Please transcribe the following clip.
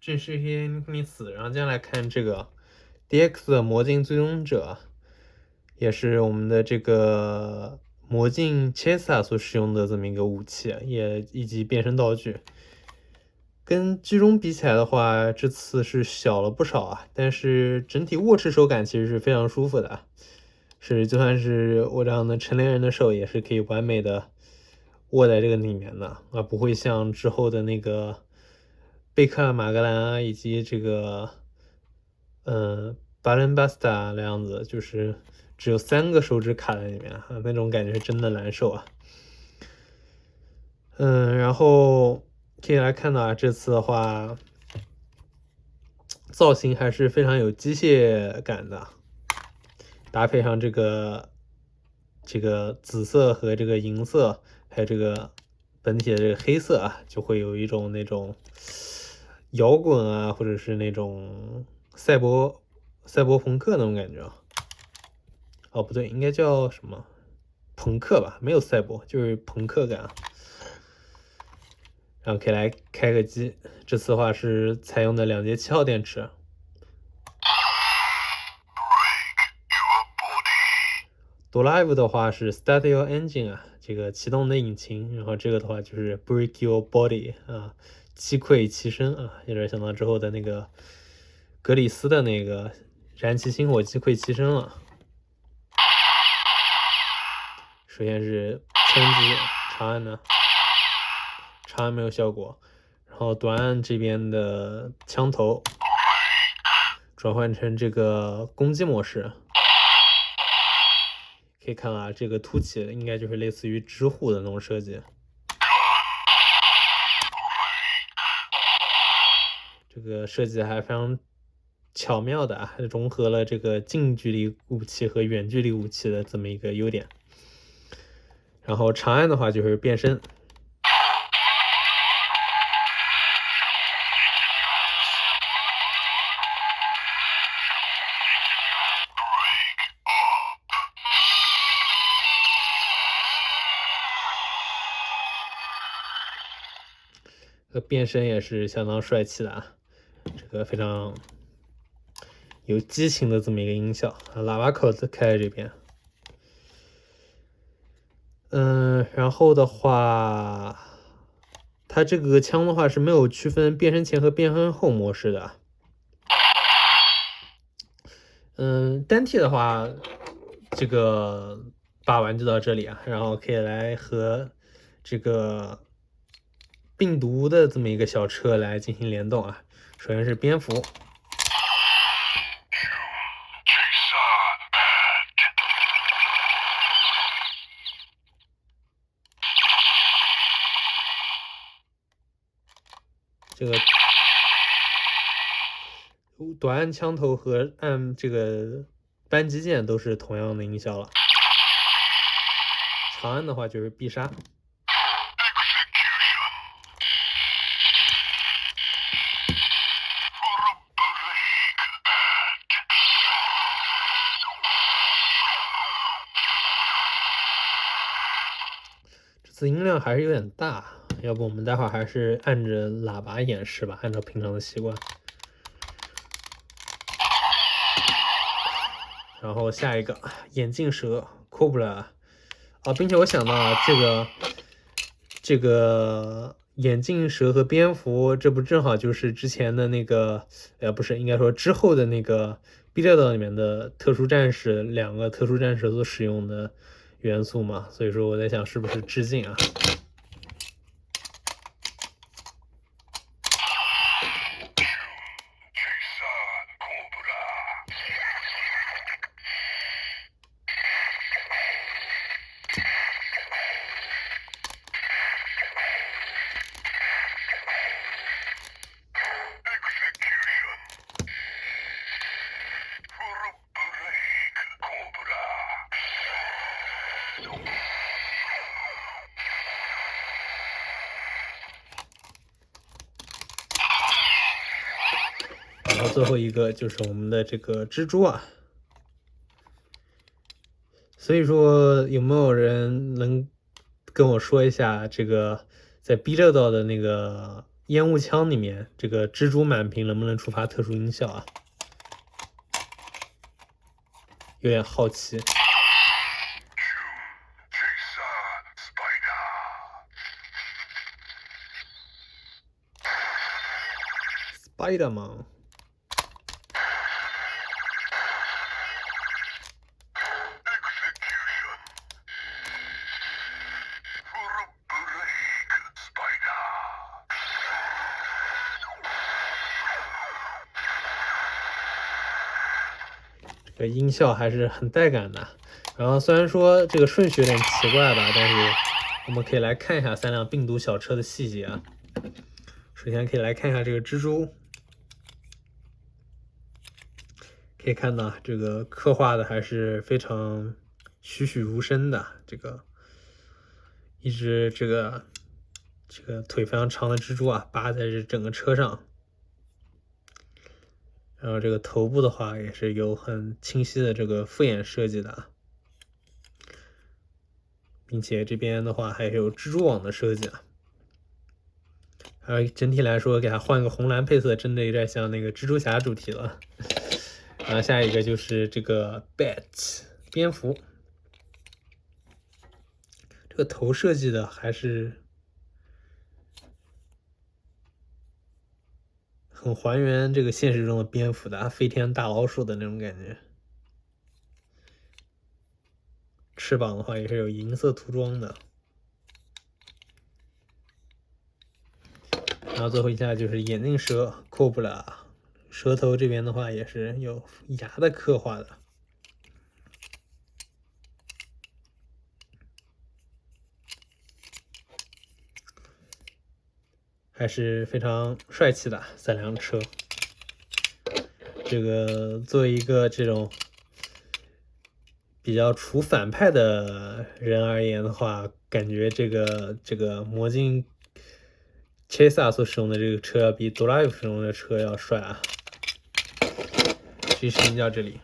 正式黑你死。然后接下来看这个 DX 的魔镜追踪者，也是我们的这个魔镜 Chesa 所使用的这么一个武器，也以及变身道具。跟居中比起来的话，这次是小了不少啊，但是整体握持手感其实是非常舒服的，就算是我这样的成年人的手也是可以完美的握在这个里面的，而不会像之后的那个贝克马格兰啊，以及这个巴伦巴斯塔那样子，就是只有3个手指卡在里面啊，那种感觉是真的难受啊。然后可以来看到啊，这次的话，造型还是非常有机械感的，搭配上这个紫色和这个银色，还有这个本体的这个黑色啊，就会有一种那种摇滚啊，或者是那种赛博朋克那种感觉啊。哦，不对，应该叫什么朋克吧？没有赛博，就是朋克感啊。然后可以来开个机，这次的话是采用的2节7号电池。Drive 的话是 Start Your Engine 啊，这个启动的引擎。然后这个的话就是 Break Your Body 啊，击溃其身啊，有点想到之后的那个格里斯的那个燃其星火击溃其身了。首先是枪击，长按呢，长按没有效果，然后短按这边的枪头转换成这个攻击模式。可以看啊，这个凸起应该就是类似于之护的那种设计。这个设计还非常巧妙的啊，融合了这个近距离武器和远距离武器的这么一个优点。然后长按的话就是变身。变身也是相当帅气的啊，这个非常有激情的这么一个音效啊，喇叭口开在这边。然后的话，它这个枪的话是没有区分变身前和变身后模式的。单体的话，这个把玩就到这里啊，然后可以来和这个病毒的这么一个小车来进行联动啊。首先是蝙蝠。这个短按枪头和按这个扳机键都是同样的音效了。长按的话就是必杀。这次音量还是有点大，要不我们待会儿还是按着喇叭演示吧，按照平常的习惯。然后下一个眼镜蛇 Cobra 啊，并且我想到啊，这个眼镜蛇和蝙蝠，这不正好就是之前的那个，不是，应该说之后的那个 B 站岛里面的特殊战士，2个特殊战士所使用的元素嘛，所以说我在想是不是致敬啊？然后最后一个就是我们的这个蜘蛛啊，所以说有没有人能跟我说一下这个在 B 站道的那个烟雾枪里面这个蜘蛛满屏能不能触发特殊音效啊？有点好奇。Spider-Man。这个音效还是很带感的。然后虽然说这个顺序有点奇怪吧，但是我们可以来看一下3辆病毒小车的细节啊。首先可以来看一下这个蜘蛛，可以看到这个刻画的还是非常栩栩如生的。这个一只这个腿非常长的蜘蛛啊，扒在这整个车上。然后这个头部的话也是有很清晰的这个复眼设计的，并且这边的话还有蜘蛛网的设计啊。整体来说给它换个红蓝配色，真的有点像那个蜘蛛侠主题了。然后下一个就是这个 Bat 蝙蝠，这个头设计的还是很还原这个现实中的蝙蝠的飞天大老鼠的那种感觉。翅膀的话也是有银色涂装的。然后最后一下就是眼镜蛇 Cobra， 舌头这边的话也是有牙的刻画的，还是非常帅气的3辆车。这个作为一个这种比较处反派的人而言的话，感觉这个魔镜Chesa 所使用的这个车要比 Drive 使用的车要帅啊。这期视频到这里。